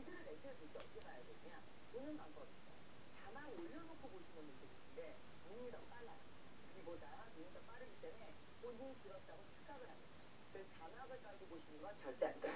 니들을 멘트를 볼 때 어떻게 봐야 되냐? 보는 방법이 있어요. 자막 올려놓고 보시는 분들이 있는데 눈이 더 빨라요. 귀보다 눈이 더 빠르기 때문에 본인이 들었다고 착각을 합니다. 그래서 자막을 깔고 보시는 건 절대 안 돼요.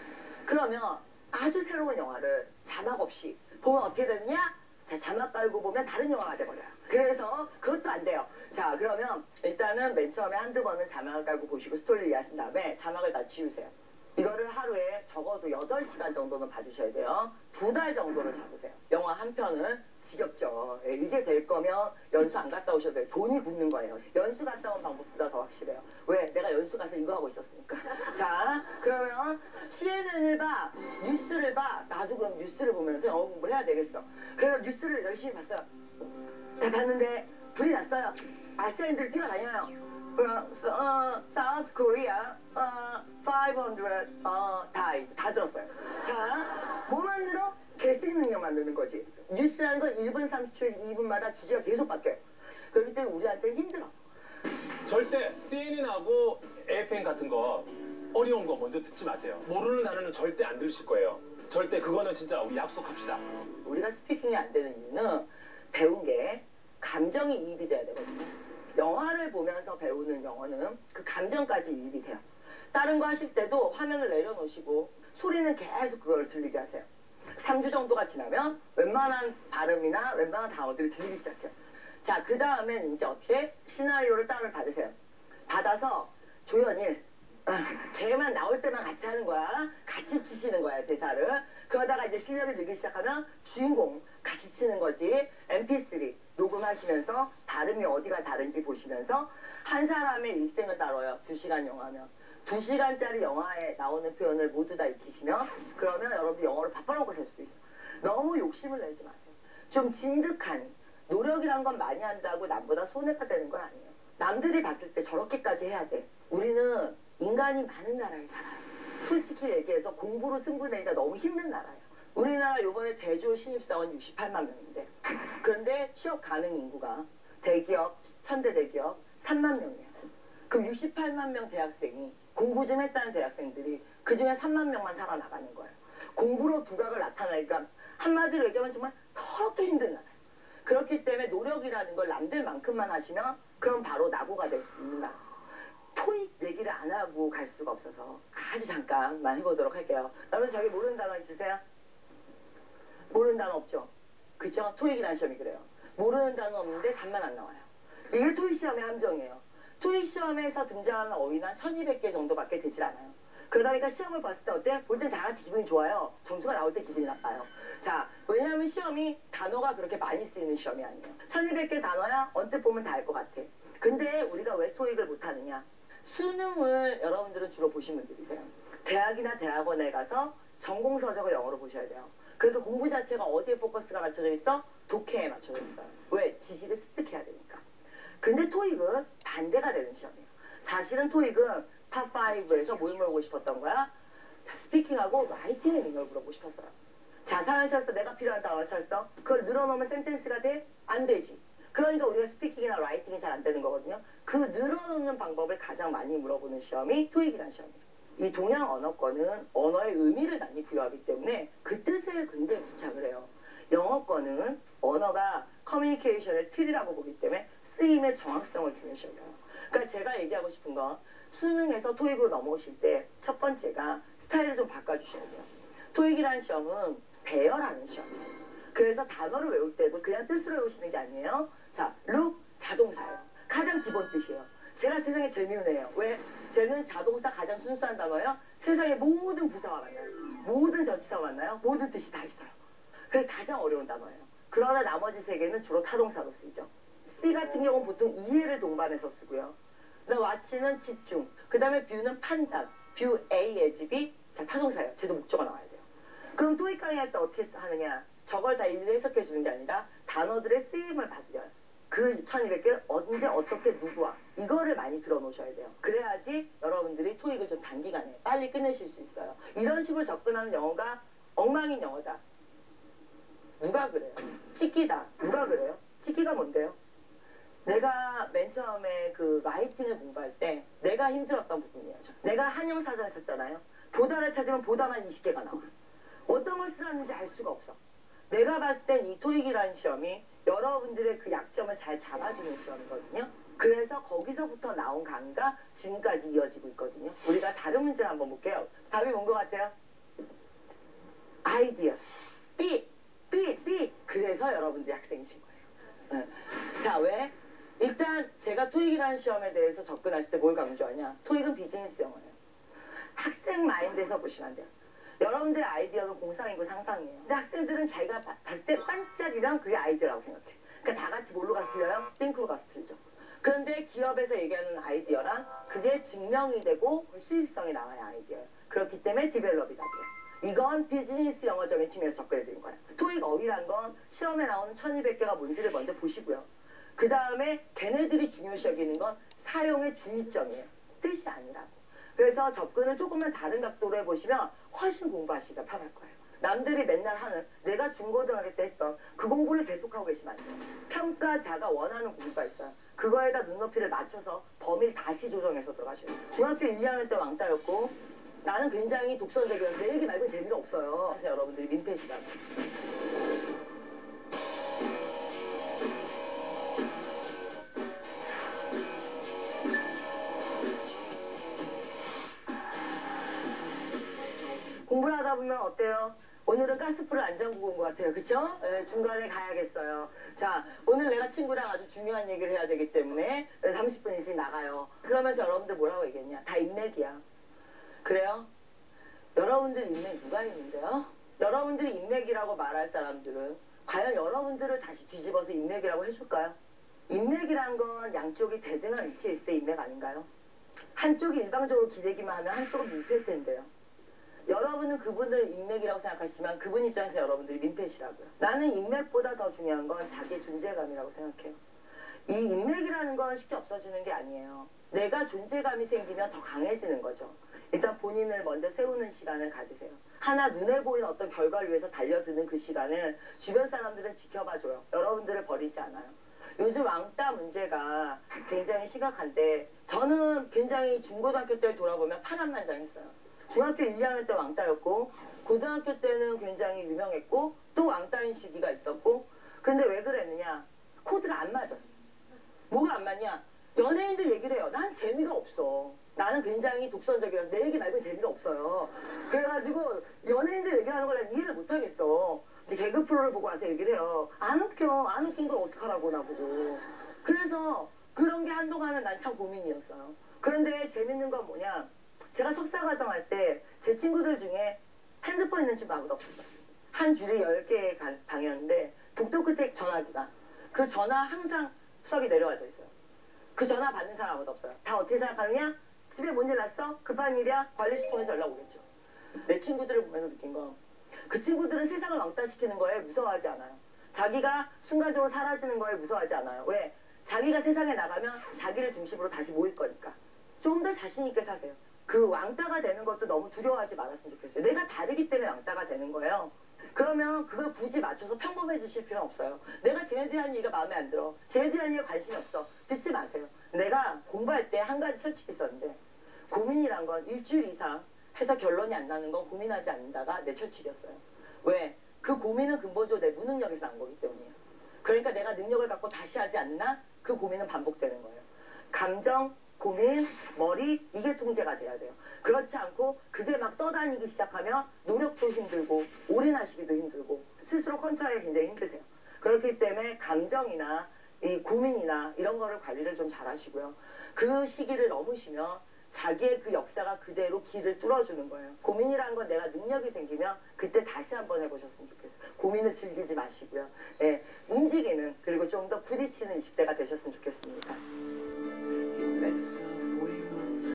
그러면 아주 새로운 영화를 자막 없이 보면 어떻게 되느냐? 자, 자막 깔고 보면 다른 영화가 돼버려요. 그래서 그것도 안 돼요. 자, 그러면 일단은 맨 처음에 한두 번은 자막을 깔고 보시고 스토리를 이해하신 다음에 자막을 다 지우세요. 이거를 하루에 적어도 8시간 정도는 봐주셔야 돼요. 2달 정도를 잡으세요. 영화 한 편을. 지겹죠. 예, 이게 될 거면 연수 안 갔다 오셔도 돼요. 돈이 굳는 거예요. 연수 갔다 온 방법보다 더 확실해요. 왜? 내가 연수 가서 이거 하고 있었으니까. 자, 그러면 CNN을 봐, 뉴스를 봐. 나도 그럼 뉴스를 보면서 영어 공부를 해야 되겠어. 그래서 뉴스를 열심히 봤어요. 다 봤는데 불이 났어요. 아시아인들이 뛰어다녀요. South Korea, 500 died. 다 들었어요. 자, 뭐만 들어? 개색 능력 만드는 거지. 뉴스라는 건 1분 30초에서 2분마다 주제가 계속 바뀌어요. 그렇기 때문에 우리한테 힘들어. 절대 CNN하고 AFN 같은 거 어려운 거 먼저 듣지 마세요. 모르는 단어는 절대 안 들으실 거예요. 절대 그거는 진짜 우리 약속합시다. 우리가 스피킹이 안 되는 이유는 배운 게 감정이 이입이 돼야 되거든요. 영화를 보면서 배우는 영어는 그 감정까지 이입이 돼요. 다른 거 하실 때도 화면을 내려놓으시고 소리는 계속 그걸 들리게 하세요. 3주 정도가 지나면 웬만한 발음이나 웬만한 단어들이 들리기 시작해요. 자, 그 다음엔 이제 어떻게? 시나리오를 다운을 받으세요. 받아서 조연일, 걔만 나올 때만 같이 하는 거야. 같이 치시는 거야, 대사를. 그러다가 이제 실력이 늘기 시작하면 주인공 같이 치는 거지. MP3 녹음하시면서 발음이 어디가 다른지 보시면서 한 사람의 일생을 다뤄요. 2시간 영화면. 2시간짜리 영화에 나오는 표현을 모두 다 익히시면 그러면 여러분들 영어를 바꿔놓고 살 수도 있어요. 너무 욕심을 내지 마세요. 좀 진득한 노력이란 건 많이 한다고 남보다 손해가 되는 건 아니에요. 남들이 봤을 때 저렇게까지 해야 돼. 우리는 인간이 많은 나라에 살아요. 솔직히 얘기해서 공부로 승부내기가 너무 힘든 나라예요. 우리나라 요번에 대졸 신입사원 68만 명인데 그런데 취업 가능 인구가 대기업, 천대 대기업 3만 명이에요. 그럼 68만 명 대학생이 공부 좀 했다는 대학생들이 그중에 3만 명만 살아나가는 거예요. 공부로 두각을 나타내니까 한마디로 얘기하면 정말 더럽게 힘든 나라예요. 그렇기 때문에 노력이라는 걸 남들만큼만 하시면 그럼 바로 낙오가 될 수 있는 나라. 토익 얘기를 안 하고 갈 수가 없어서 아주 잠깐만 해보도록 할게요. 여러분 저기 모르는 단어 있으세요? 모르는 단어 없죠? 그죠? 토익이라는 시험이 그래요. 모르는 단어 없는데 답만 안 나와요. 이게 토익 시험의 함정이에요. 토익 시험에서 등장하는 어휘는 한 1200개 정도밖에 되질 않아요. 그러다 보니까 시험을 봤을 때 어때? 볼 땐 다 같이 기분이 좋아요. 점수가 나올 때 기분이 나빠요. 자, 왜냐하면 시험이 단어가 그렇게 많이 쓰이는 시험이 아니에요. 1200개 단어야 언뜻 보면 다 알 것 같아. 근데 우리가 왜 토익을 못하느냐? 수능을 여러분들은 주로 보신 분들이세요. 대학이나 대학원에 가서 전공서적을 영어로 보셔야 돼요. 그래도 공부 자체가 어디에 포커스가 맞춰져 있어? 독해에 맞춰져 있어요. 왜? 지식을 습득해야 되니까. 근데 토익은 반대가 되는 시험이에요. 사실은 토익은 탑5에서 뭘 물어보고 싶었던 거야? 자, 스피킹하고 라이팅의 능력을 물어보고 싶었어요. 자, 사연 쳤어. 내가 필요한 단어를 쳤어. 그걸 늘어놓으면 센텐스가 돼? 안 되지. 그러니까 우리가 스피킹이나 라이팅이 잘 안 되는 거거든요. 그 늘어놓는 방법을 가장 많이 물어보는 시험이 토익이라는 시험이에요. 이 동양 언어권은 언어의 의미를 많이 부여하기 때문에 그 뜻을 굉장히 집착을 해요. 영어권은 언어가 커뮤니케이션의 틀이라고 보기 때문에 쓰임의 정확성을 중요시해요. 그러니까 제가 얘기하고 싶은 건 수능에서 토익으로 넘어오실 때 첫 번째가 스타일을 좀 바꿔주셔야 돼요. 토익이라는 시험은 배열하는 시험이에요. 그래서 단어를 외울 때도 그냥 뜻으로 외우시는 게 아니에요. 자, look 자동사예요. 가장 기본 뜻이에요. 제가 세상에 제일 미운 애예요. 왜? 쟤는 자동사 가장 순수한 단어예요. 세상의 모든 부사와 만나요. 모든 전치사와 만나요. 모든 뜻이 다 있어요. 그게 가장 어려운 단어예요. 그러나 나머지 세 개는 주로 타동사로 쓰이죠. C 같은 경우는 보통 이해를 동반해서 쓰고요. 그다음 what는 집중. 그 다음에 view는 판단. view A as B. 자, 타동사예요. 쟤도 목적어 나와야 돼요. 그럼 토익 강의할 때 어떻게 하느냐? 저걸 다 일일이 해석해 주는 게 아니라 단어들의 쓰임을 받으려요. 그 1200개를 언제 어떻게 누구와 이거를 많이 들어놓으셔야 돼요. 그래야지 여러분들이 토익을 좀 단기간에 빨리 끝내실 수 있어요. 이런 식으로 접근하는 영어가 엉망인 영어다. 누가 그래요? 찍기다. 누가 그래요? 찍기가 뭔데요? 내가 맨 처음에 그 라이팅을 공부할 때 내가 힘들었던 부분이에요. 내가 한영사전을 찾잖아요. 보다를 찾으면 보다만 20개가 나와. 어떤 걸 쓰라는지 알 수가 없어. 내가 봤을 땐 이 토익이라는 시험이 여러분들의 그 약점을 잘 잡아주는 시험이거든요. 그래서 거기서부터 나온 강의가 지금까지 이어지고 있거든요. 우리가 다른 문제를 한번 볼게요. 답이 뭔 것 같아요? 아이디어스. B. 그래서 여러분들이 학생이신 거예요. 자, 왜? 일단 제가 토익이라는 시험에 대해서 접근하실 때 뭘 강조하냐? 토익은 비즈니스 영어예요. 학생 마인드에서 보시면 안 돼요. 여러분들의 아이디어는 공상이고 상상이에요. 근데 학생들은 자기가 봤을 때 반짝이면 그게 아이디어라고 생각해. 그러니까 다 같이 뭘로 가서 틀려요? 띵크로 가서 틀죠. 그런데 기업에서 얘기하는 아이디어란 그게 증명이 되고 수익성이 나와야 아이디어예요. 그렇기 때문에 디벨롭이 답이에요. 이건 비즈니스 영어적인 측면에서 접근해드린 거예요. 토익 어휘란 건 시험에 나오는 1200개가 뭔지를 먼저 보시고요. 그 다음에 걔네들이 중요시 여기는 건 사용의 주의점이에요. 뜻이 아니라고. 그래서 접근을 조금만 다른 각도로 해보시면 훨씬 공부하시기가 편할 거예요. 남들이 맨날 하는 내가 중고등학교 때 했던 그 공부를 계속하고 계시면 안 돼요. 평가자가 원하는 공부가 있어요. 그거에다 눈높이를 맞춰서 범위를 다시 조정해서 들어가셔야 돼요. 중학교 1, 2학년 때 왕따였고 나는 굉장히 독선적이었는데 내 얘기 말고 재미가 없어요. 그래서 여러분들이 민폐시라고. 공부를 하다 보면 어때요? 오늘은 가스불을 안 잠그고 온 것 같아요. 그쵸? 네, 중간에 가야겠어요. 자, 오늘 내가 친구랑 아주 중요한 얘기를 해야 되기 때문에 30분 일찍 나가요. 그러면서 여러분들 뭐라고 얘기했냐? 다 인맥이야. 그래요? 여러분들 인맥 누가 있는데요? 여러분들이 인맥이라고 말할 사람들은 과연 여러분들을 다시 뒤집어서 인맥이라고 해줄까요? 인맥이란 건 양쪽이 대등한 위치에 있을 때 인맥 아닌가요? 한쪽이 일방적으로 기대기만 하면 한쪽은 민폐일 텐데요. 여러분은 그분을 인맥이라고 생각하시지만 그분 입장에서 여러분들이 민폐시라고요. 나는 인맥보다 더 중요한 건 자기의 존재감이라고 생각해요. 이 인맥이라는 건 쉽게 없어지는 게 아니에요. 내가 존재감이 생기면 더 강해지는 거죠. 일단 본인을 먼저 세우는 시간을 가지세요. 하나 눈에 보이는 어떤 결과를 위해서 달려드는 그 시간을 주변 사람들은 지켜봐줘요. 여러분들을 버리지 않아요. 요즘 왕따 문제가 굉장히 심각한데 저는 굉장히 중고등학교 때 돌아보면 파란만장했어요. 중학교 1, 2학년 때 왕따였고 고등학교 때는 굉장히 유명했고 또 왕따인 시기가 있었고 근데 왜 그랬느냐? 코드가 안 맞아. 뭐가 안 맞냐? 연예인들 얘기를 해요. 난 재미가 없어. 나는 굉장히 독선적이라서 내 얘기 말고 재미가 없어요. 그래가지고 연예인들 얘기를 하는 걸 난 이해를 못하겠어. 이제 개그 프로를 보고 와서 얘기를 해요. 안 웃겨. 안 웃긴 걸 어떡하라고 나보고. 그래서 그런 게 한동안은 난 참 고민이었어요. 그런데 재밌는 건 뭐냐? 제가 석사과정 할 때 제 친구들 중에 핸드폰 있는 친구 아무도 없었어요. 한 줄에 10개의 방이었는데 복도 끝에 전화기가 그 전화 항상 수학이 내려와져 있어요. 그 전화 받는 사람 아무도 없어요. 다 어떻게 생각하느냐? 집에 뭔 일 났어? 급한 일이야? 관리실 통해서 연락 오겠죠. 내 친구들을 보면서 느낀 건 그 친구들은 세상을 왕따시키는 거에 무서워하지 않아요. 자기가 순간적으로 사라지는 거에 무서워하지 않아요. 왜? 자기가 세상에 나가면 자기를 중심으로 다시 모일 거니까. 좀 더 자신 있게 사세요. 그 왕따가 되는 것도 너무 두려워하지 말았으면 좋겠어요. 내가 다르기 때문에 왕따가 되는 거예요. 그러면 그걸 굳이 맞춰서 평범해지실 필요는 없어요. 내가 쟤네들이 하는 얘기가 마음에 안 들어. 쟤네들이 하는 얘기에 관심이 없어. 듣지 마세요. 내가 공부할 때 한 가지 철칙이 있었는데 고민이란 건 일주일 이상 해서 결론이 안 나는 건 고민하지 않는다가 내 철칙이었어요. 왜? 그 고민은 근본적으로 내 무능력에서 난 거기 때문이에요. 그러니까 내가 능력을 갖고 다시 하지 않나? 그 고민은 반복되는 거예요. 감정, 고민, 머리 이게 통제가 돼야 돼요. 그렇지 않고 그게 막 떠다니기 시작하면 노력도 힘들고 올인하시기도 힘들고 스스로 컨트롤하기 굉장히 힘드세요. 그렇기 때문에 감정이나 이 고민이나 이런 거를 관리를 좀 잘 하시고요. 그 시기를 넘으시면 자기의 그 역사가 그대로 길을 뚫어주는 거예요. 고민이라는 건 내가 능력이 생기면 그때 다시 한번 해보셨으면 좋겠어요. 고민을 즐기지 마시고요. 네, 움직이는 그리고 좀 더 부딪히는 20대가 되셨으면 좋겠습니다.